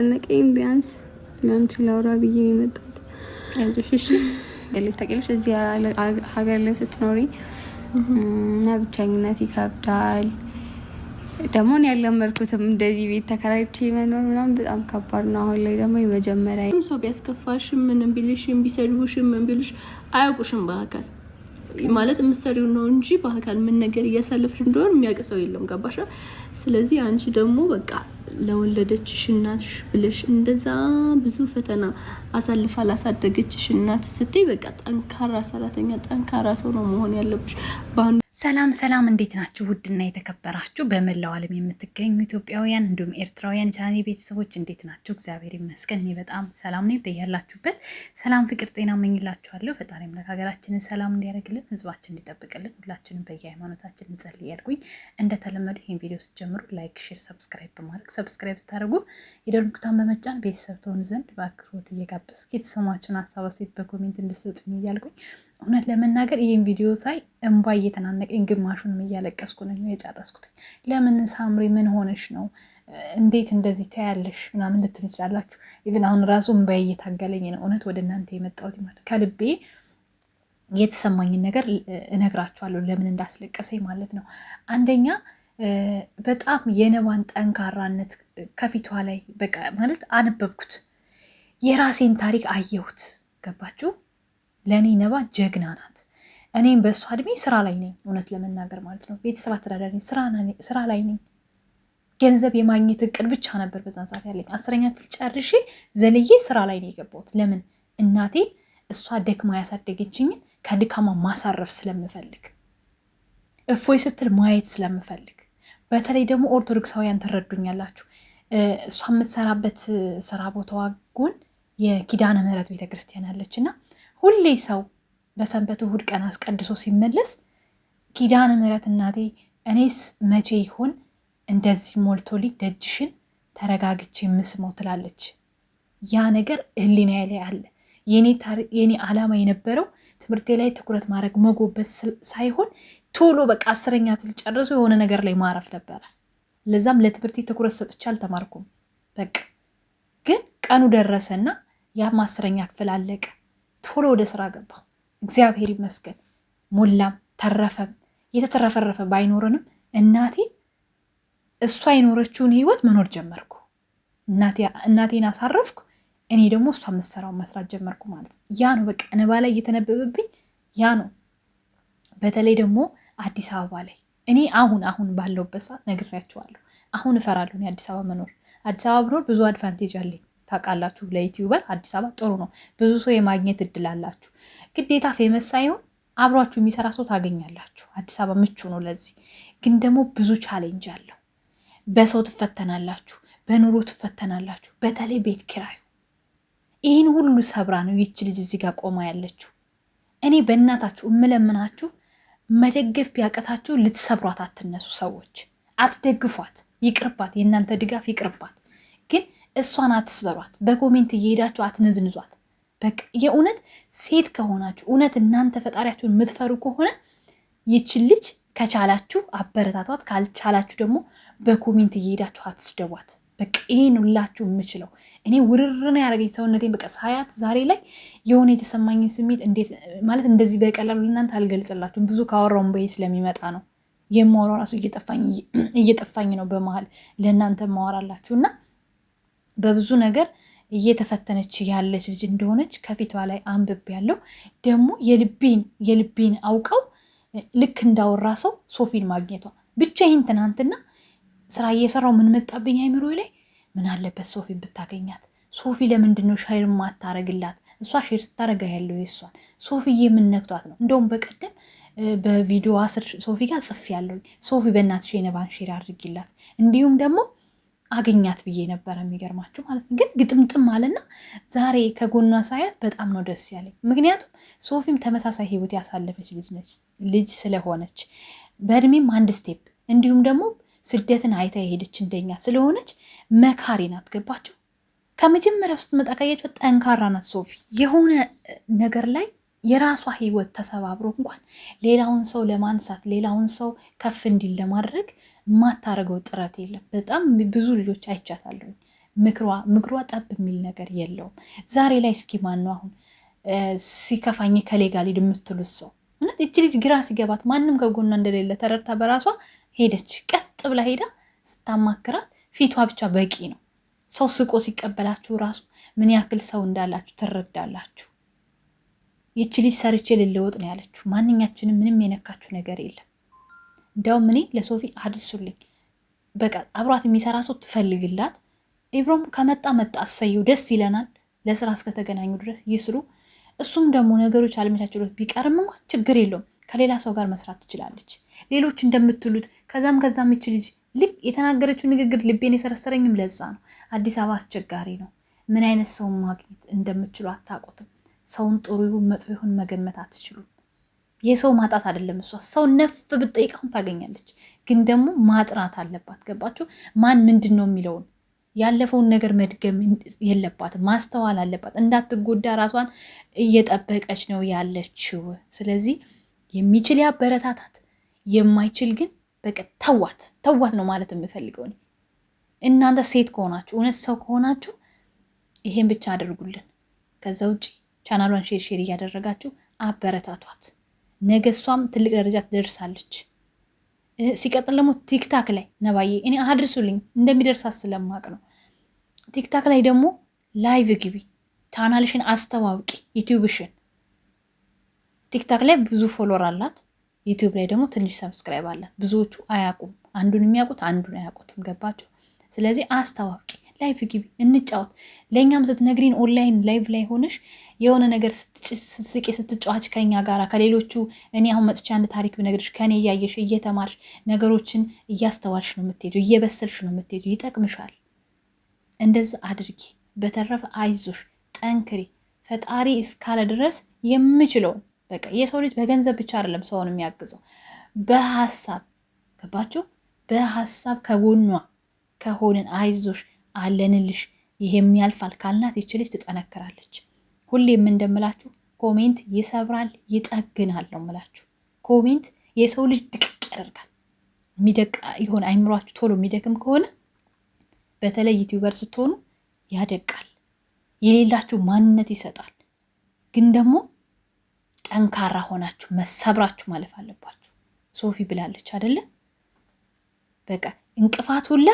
ነቀኝ ቢያንስ ለአንቺ ላውራ ብዬ ነው የመጣሁት። አይዞሽ እሺ። ታውቂያለሽ እዚህ ሀገር ላይ ስትኖሪ እና ብቸኝነት ይከብዳል። ደግሞ እኔ ያልለመድኩትም እንደዚህ ቤት ተከራይቼ መኖር ምናምን በጣም ከባድ ነው። አሁን ላይ ደግሞ የመጀመሪያ ሰው ቢያስከፋሽም ምንም ቢልሽም ቢሰድቡሽም ምን ቢልሽ አያውቁሽም በአካል ማለት የምትሰሪው ነው እንጂ በአካል ምን ነገር እያሳለፍሽ እንደሆነ የሚያውቅ ሰው የለም። ገባሽ? ስለዚህ አንቺ ደግሞ በቃ ለወለደችሽ እናትሽ ብለሽ እንደዛ ብዙ ፈተና አሳልፋ ላሳደገችሽ እናት ስትይ በቃ ጠንካራ ሰራተኛ ጠንካራ ሰው ነው መሆን ያለብሽ። ሰላም ሰላም፣ እንዴት ናችሁ? ውድና የተከበራችሁ በመላው ዓለም የምትገኙ ኢትዮጵያውያን እንዲሁም ኤርትራውያን ቻኔ ቤተሰቦች እንዴት ናችሁ? እግዚአብሔር ይመስገን እኔ በጣም ሰላም ነኝ። በያላችሁበት ሰላም፣ ፍቅር፣ ጤና መኝላችኋለሁ። ፈጣሪ አምላክ ሀገራችንን ሰላም እንዲያደርግልን፣ ህዝባችን እንዲጠብቅልን ሁላችንም በየሃይማኖታችን እንጸልይ ያልኩኝ። እንደተለመዱ ይህን ቪዲዮ ስትጀምሩ ላይክ፣ ሼር፣ ሰብስክራይብ በማድረግ ሰብስክራይብ ስታደርጉ የደወል ምልክቱን በመጫን ቤተሰብ ትሆኑ ዘንድ በአክብሮት እየጋበዝኩ የተሰማችሁን ሀሳብ አስተያየት በኮሜንት እንድትሰጡኝ እያልኩኝ እውነት ለመናገር ይህን ቪዲዮ ሳይ እንባ እየተናነቀኝ ግማሹንም እያለቀስኩ ነው የጨረስኩት። ለምን ሳምሪ ምን ሆነሽ ነው? እንዴት እንደዚህ ታያለሽ? ምናምን ልትል ይችላላችሁ። ኢቭን አሁን ራሱ እንባ እየታገለኝ ነው እውነት ወደ እናንተ የመጣሁት ማለት ከልቤ የተሰማኝን ነገር እነግራችኋለሁ፣ ለምን እንዳስለቀሰኝ ማለት ነው። አንደኛ በጣም የነባን ጠንካራነት ከፊቷ ላይ በቃ ማለት አነበብኩት፣ የራሴን ታሪክ አየሁት። ገባችሁ? ለእኔ ነባ ጀግና ናት። እኔም በእሷ እድሜ ስራ ላይ ነኝ እውነት ለመናገር ማለት ነው። ቤተሰብ አስተዳዳሪ ስራ ላይ ነኝ። ገንዘብ የማግኘት እቅድ ብቻ ነበር በዛን ሰዓት ያለኝ። 10ኛ ክፍል ጨርሼ ዘልዬ ስራ ላይ ነው የገባሁት። ለምን? እናቴን እሷ ደክማ ያሳደገችኝን ከድካማ ማሳረፍ ስለምፈልግ፣ እፎይ ስትል ማየት ስለምፈልግ። በተለይ ደግሞ ኦርቶዶክሳውያን ትረዱኛላችሁ። እሷ የምትሰራበት ስራ ቦታዋ ጎን የኪዳነ ምህረት ቤተክርስቲያን አለች እና ሁሌ ሰው በሰንበት እሑድ ቀን አስቀድሶ ሲመለስ ኪዳነ ምህረት እናቴ እኔስ መቼ ይሆን እንደዚህ ሞልቶልኝ ደጅሽን ተረጋግቼ የምስመው ትላለች። ያ ነገር ህሊናዬ ላይ አለ። የኔ ዓላማ የነበረው ትምህርቴ ላይ ትኩረት ማድረግ መጎበዝ ሳይሆን ቶሎ በቃ 10ኛ ክፍል ጨርሶ የሆነ ነገር ላይ ማረፍ ነበረ። ለዛም ለትምህርቴ ትኩረት ሰጥቼ አልተማርኩም። በቃ ግን ቀኑ ደረሰና ያም 10ኛ ክፍል አለቀ። ቶሎ ወደ ስራ ገባሁ። እግዚአብሔር ይመስገን ሞላም ተረፈም። የተተረፈረፈ ባይኖረንም እናቴን እሷ የኖረችውን ህይወት መኖር ጀመርኩ። እናቴን አሳረፍኩ። እኔ ደግሞ እሷ የምትሰራውን መስራት ጀመርኩ ማለት ነው። ያ ነው በቃ እንባ ላይ እየተነበበብኝ ያ ነው። በተለይ ደግሞ አዲስ አበባ ላይ እኔ አሁን ባለውበት ሰዓት ነግሬያቸዋለሁ። አሁን እፈራለሁ እኔ አዲስ አበባ መኖር። አዲስ አበባ ብኖር ብዙ አድቫንቴጅ አለኝ ታውቃላችሁ። ለዩቲዩበር አዲስ አበባ ጥሩ ነው። ብዙ ሰው የማግኘት እድል አላችሁ። ግዴታ ፌመስ ሳይሆን አብሯችሁ የሚሰራ ሰው ታገኛላችሁ። አዲስ አበባ ምቹ ነው ለዚህ። ግን ደግሞ ብዙ ቻሌንጅ አለው። በሰው ትፈተናላችሁ፣ በኑሮ ትፈተናላችሁ። በተለይ ቤት ኪራዩ ይህን ሁሉ ሰብራ ነው ይች ልጅ እዚህ ጋር ቆማ ያለችው። እኔ በእናታችሁ እምለምናችሁ መደገፍ ቢያቀታችሁ ልትሰብሯት አትነሱ። ሰዎች አትደግፏት፣ ይቅርባት። የእናንተ ድጋፍ ይቅርባት። ግን እሷን አትስበሯት። በኮሜንት እየሄዳችሁ አትነዝንዟት። በቃ የእውነት ሴት ከሆናችሁ እውነት እናንተ ፈጣሪያችሁን የምትፈሩ ከሆነ ይችን ልጅ ከቻላችሁ አበረታቷት፣ ካልቻላችሁ ደግሞ በኮሜንት እየሄዳችሁ አትስደቧት። በቃ ይሄን ሁላችሁ የምችለው እኔ ውርር ነው ያደረገኝ ሰውነቴን። በቃ ሳያት ዛሬ ላይ የሆነ የተሰማኝን ስሜት እንዴት ማለት እንደዚህ በቀላሉ እናንተ አልገልጽላችሁም። ብዙ ካወራውን በይ ስለሚመጣ ነው የማወራው ራሱ እየጠፋኝ ነው በመሀል ለእናንተ ማወራላችሁ እና በብዙ ነገር እየተፈተነች ያለች ልጅ እንደሆነች ከፊቷ ላይ አንብቤ ያለው ደግሞ የልቤን አውቀው ልክ እንዳወራ ሰው ሶፊን ማግኘቷ ብቻ ይህን ትናንትና ስራ እየሰራው ምን መጣብኝ አይምሮ ላይ ምን አለበት ሶፊን ብታገኛት። ሶፊ ለምንድን ነው ሼር ማታረግላት? እሷ ሼር ስታረጋ ያለው የሷን ሶፊዬ ምን ነክቷት ነው? እንደውም በቀደም በቪዲዮ ስር ሶፊ ጋር ጽፍ ያለው ሶፊ በእናትሽ የነባን ሼር አድርጊላት እንዲሁም ደግሞ አገኛት ብዬ ነበረ። የሚገርማችሁ ማለት ነው። ግን ግጥምጥም አለና ዛሬ ከጎኗ ሳያት በጣም ነው ደስ ያለኝ። ምክንያቱም ሶፊም ተመሳሳይ ህይወት ያሳለፈች ልጅ ስለሆነች በእድሜም አንድ ስቴፕ እንዲሁም ደግሞ ስደትን አይታ የሄደች እንደኛ ስለሆነች መካሪ ናት። ገባችሁ? ከመጀመሪያው ስትመጣ ካያችሁ ጠንካራ ናት ሶፊ። የሆነ ነገር ላይ የራሷ ህይወት ተሰባብሮ እንኳን ሌላውን ሰው ለማንሳት ሌላውን ሰው ከፍ እንዲል ለማድረግ የማታረገው ጥረት የለም። በጣም ብዙ ልጆች አይቻታለሁ። ምክሯ ጠብ የሚል ነገር የለውም። ዛሬ ላይ እስኪ ማን ነው አሁን ሲከፋኝ ከሌጋ ሊድ የምትሉት ሰው? እውነት እቺ ልጅ ግራ ሲገባት ማንም ከጎኗ እንደሌለ ተረድታ በራሷ ሄደች። ቀጥ ብላ ሄዳ ስታማክራት ፊቷ ብቻ በቂ ነው። ሰው ስቆ ሲቀበላችሁ ራሱ ምን ያክል ሰው እንዳላችሁ ትረዳላችሁ። ይቺ ልጅ ሰርቼ ልለወጥ ነው ያለችው። ማንኛችንም ምንም የነካችሁ ነገር የለም። እንደውም እኔ ለሶፊ አድርሱልኝ፣ በቃ አብሯት የሚሰራ ሰው ትፈልግላት። ኢብሮም ከመጣ አሰየው፣ ደስ ይለናል። ለስራ እስከተገናኙ ድረስ ይስሩ። እሱም ደግሞ ነገሮች አለመቻችሎት ቢቀርም እንኳን ችግር የለውም፣ ከሌላ ሰው ጋር መስራት ትችላለች። ሌሎች እንደምትሉት ከዛም ይች ልጅ ልክ የተናገረችው ንግግር ልቤን የሰረሰረኝም ለዛ ነው። አዲስ አበባ አስቸጋሪ ነው። ምን አይነት ሰውን ማግኘት እንደምትችሉ አታውቁትም። ሰውን ጥሩ ይሁን መጥፎ ይሁን መገመት አትችሉም። የሰው ማጣት አይደለም እሷ ሰው ነፍ ብትጠይቀውም ታገኛለች። ግን ደግሞ ማጥራት አለባት። ገባችሁ? ማን ምንድን ነው የሚለውን ያለፈውን ነገር መድገም የለባትም። ማስተዋል አለባት። እንዳትጎዳ ራሷን እየጠበቀች ነው ያለችው። ስለዚህ የሚችል ያበረታታት፣ የማይችል ግን በቃ ተዋት ነው ማለት የምፈልገው። እናንተ ሴት ከሆናችሁ እውነት ሰው ከሆናችሁ ይሄን ብቻ አድርጉልን። ከዛ ውጭ ቻናሏን ሼር እያደረጋችሁ አበረታቷት። ነገ እሷም ትልቅ ደረጃ ትደርሳለች። ሲቀጥል ደግሞ ቲክታክ ላይ ነባዬ እኔ አድርሱልኝ እንደሚደርሳት ስለማቅ ነው። ቲክታክ ላይ ደግሞ ላይቭ ግቢ፣ ቻናልሽን አስተዋውቂ፣ ዩቲዩብሽን። ቲክታክ ላይ ብዙ ፎሎወር አላት፣ ዩቲዩብ ላይ ደግሞ ትንሽ ሰብስክራይብ አላት። ብዙዎቹ አያውቁም፣ አንዱን የሚያውቁት አንዱን አያውቁትም። ገባቸው? ስለዚህ አስተዋውቂ፣ ላይቭ ግቢ፣ እንጫወት። ለእኛም ስትነግሪን ኦንላይን ላይቭ ላይ ሆነሽ የሆነ ነገር ስትስቂ ስትጫዋች ከኛ ጋራ ከሌሎቹ እኔ አሁን መጥቻ አንድ ታሪክ ብነግርሽ ከኔ እያየሽ እየተማርሽ ነገሮችን እያስተዋልሽ ነው የምትሄጂው፣ እየበሰልሽ ነው የምትሄጂው። ይጠቅምሻል። እንደዛ አድርጊ። በተረፈ አይዞሽ፣ ጠንክሪ። ፈጣሪ እስካለ ድረስ የምችለውን በቃ የሰው ልጅ በገንዘብ ብቻ አይደለም ሰውን የሚያግዘው፣ በሀሳብ ገባችሁ? በሀሳብ ከጎኗ ከሆንን አይዞሽ አለንልሽ ይሄም ያልፋል ካልናት ይችልሽ ትጠነክራለች። ሁሌም እንደምላችሁ ኮሜንት ይሰብራል ይጠግናል ነው ምላችሁ። ኮሜንት የሰው ልጅ ድቅቅ ያደርጋል። የሚደቅ ይሆን አይምሯችሁ ቶሎ የሚደክም ከሆነ በተለይ ዩቲዩበር ስትሆኑ ያደቃል፣ የሌላችሁ ማንነት ይሰጣል። ግን ደግሞ ጠንካራ ሆናችሁ መሰብራችሁ ማለፍ አለባችሁ። ሶፊ ብላለች አይደለ? በቃ እንቅፋት ሁላ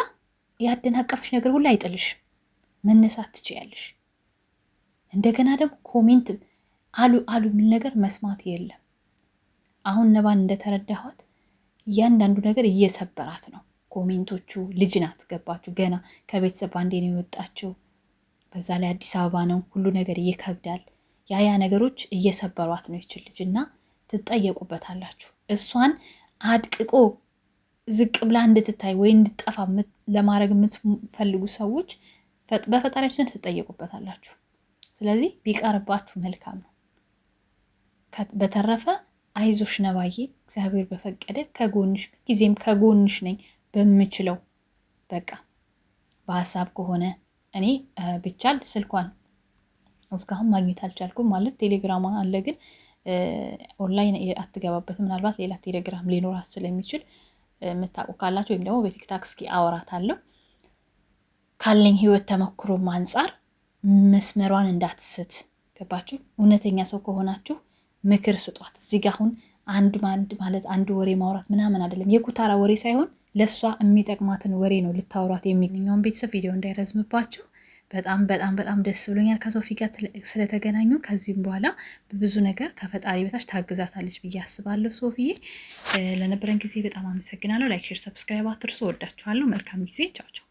ያደናቀፈሽ ነገር ሁላ አይጥልሽም፣ መነሳት ትችያለሽ። እንደገና ደግሞ ኮሜንት አሉ የሚል ነገር መስማት የለም። አሁን ነባን እንደተረዳኋት እያንዳንዱ ነገር እየሰበራት ነው። ኮሜንቶቹ ልጅ ናት፣ ገባችሁ? ገና ከቤተሰብ አንዴ ነው የወጣችው። በዛ ላይ አዲስ አበባ ነው፣ ሁሉ ነገር ይከብዳል። ያ ነገሮች እየሰበሯት ነው ይችል ልጅ እና ትጠየቁበታላችሁ። እሷን አድቅቆ ዝቅ ብላ እንድትታይ ወይ እንድጠፋ ለማድረግ የምትፈልጉ ሰዎች በፈጣሪያችሁ ዘንድ ትጠየቁበታላችሁ። ስለዚህ ቢቀርባችሁ መልካም ነው። በተረፈ አይዞሽ ነባዬ፣ እግዚአብሔር በፈቀደ ከጎንሽ ጊዜም ከጎንሽ ነኝ በምችለው። በቃ በሀሳብ ከሆነ እኔ ብቻል ስልኳን እስካሁን ማግኘት አልቻልኩም። ማለት ቴሌግራም አለ ግን ኦንላይን አትገባበትም። ምናልባት ሌላ ቴሌግራም ሊኖራት ስለሚችል የምታውቁ ካላችሁ ወይም ደግሞ በቲክታክ እስኪ አወራታለሁ። ካለኝ ህይወት ተመክሮም አንጻር መስመሯን እንዳትስት፣ ገባችሁ? እውነተኛ ሰው ከሆናችሁ ምክር ስጧት። እዚህ ጋ አሁን አንድ ወሬ ማውራት ምናምን አይደለም፣ የኩታራ ወሬ ሳይሆን ለእሷ የሚጠቅማትን ወሬ ነው ልታወሯት የሚገኘውን። ቤተሰብ ቪዲዮ እንዳይረዝምባችሁ በጣም በጣም በጣም ደስ ብሎኛል ከሶፊ ጋር ስለተገናኙ። ከዚህም በኋላ በብዙ ነገር ከፈጣሪ በታች ታግዛታለች ብዬ አስባለሁ። ሶፊዬ ለነበረን ጊዜ በጣም አመሰግናለሁ። ላይክ፣ ሼር፣ ሰብስክራይብ አትርሱ። ወዳችኋለሁ። መልካም ጊዜ። ቻው ቻው።